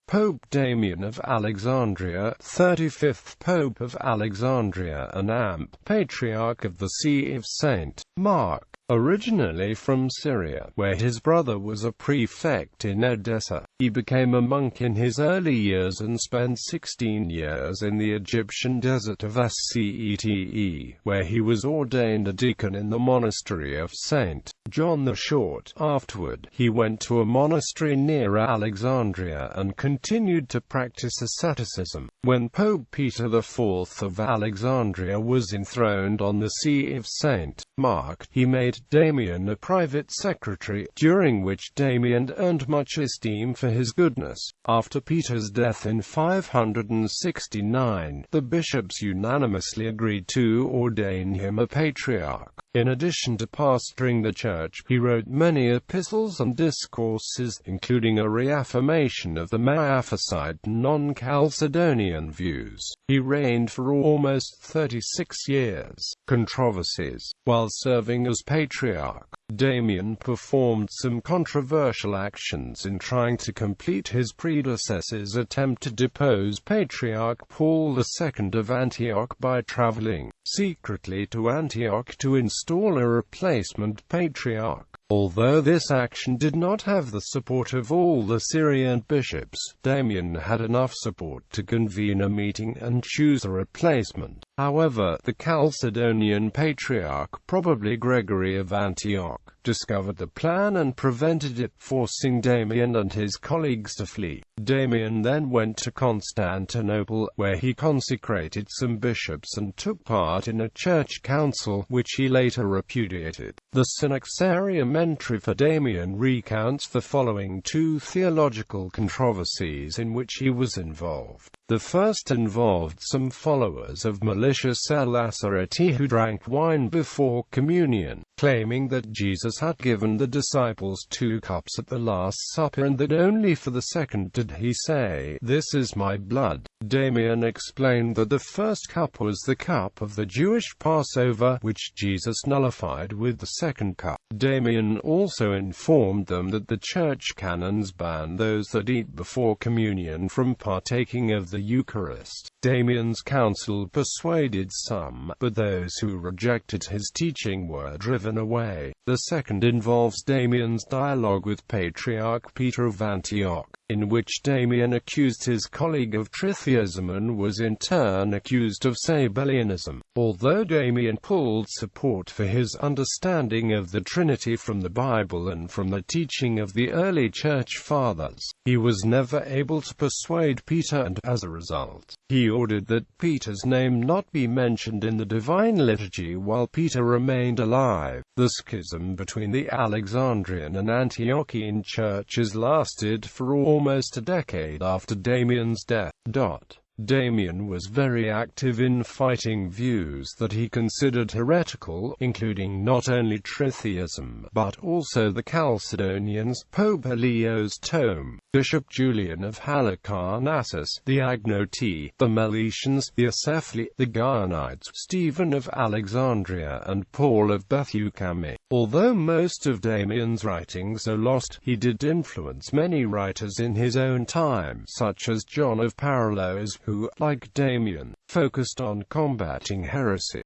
Pope Damian of Alexandria, 35th Pope of Alexandria and Amp, Patriarch of the See of St.Mark. Originally from Syria, where his brother was a prefect in Edessa, he became a monk in his early years and spent 16 years in the Egyptian desert of Scete, where he was ordained a deacon in the monastery of St.John. Short afterward, he went to a monastery near Alexandria and continued to practice asceticism. When Pope Peter IV of Alexandria was enthroned on the See of St.Mark, he made Damian a private secretary, during which Damian earned much esteem for his goodness. After Peter's death in 569, the bishops unanimously agreed to ordain him a patriarch. In addition to pastoring the church, he wrote many epistles and discourses, including a reaffirmation of the Miaphysite non-Chalcedonian views. He reigned for almost 36 years. Controversies. While serving as patriarch, Damian performed some controversial actions in trying to complete his predecessor's attempt to depose Patriarch Paul II of Antioch by traveling secretly to Antioch to install a replacement patriarch. Although this action did not have the support of all the Syrian bishops, Damian had enough support to convene a meeting and choose a replacement. However, the Chalcedonian Patriarch, probably Gregory of Antioch, discovered the plan and prevented it, forcing Damian and his colleagues to flee. Damian then went to Constantinople, where he consecrated some bishops and took part in a church council, which he later repudiated. The Synaxarium entry for Damian recounts the following two theological controversies in which he was involved. The first involved some followers of malicious Alacerati who drank wine before communion, claiming that Jesus had given the disciples 2 cups at the Last Supper and that only for the second did he say, "This is my blood." Damian explained that the first cup was the cup of the Jewish Passover, which Jesus nullified with the second cup. Damian also informed them that the church canons ban those that eat before communion from partaking of the Eucharist. Damian's counsel persuaded some, but those who rejected his teaching were driven away. The second involves Damian's dialogue with Patriarch Peter of Antioch, in which Damian accused his colleague of tritheism and was in turn accused of Sabellianism. Although Damian pulled support for his understanding of the Trinity from the Bible and from the teaching of the early Church Fathers, he was never able to persuade Peter, and as a result, he ordered that Peter's name not be mentioned in the Divine Liturgy while Peter remained alive. The schism between the Alexandrian and Antiochian churches lasted for almost a decade after Damian's death. Damian was very active in fighting views that he considered heretical, including not only tritheism, but also the Chalcedonians, Pope Leo's tome, Bishop Julian of Halicarnassus, the Agnoti, the Meletians, the Acephali, the Garnides, Stephen of Alexandria, and Paul of Bethucame. Although most of Damian's writings are lost, he did influence many writers in his own time, such as John of Parallos, who, like Damian, focused on combating heresy.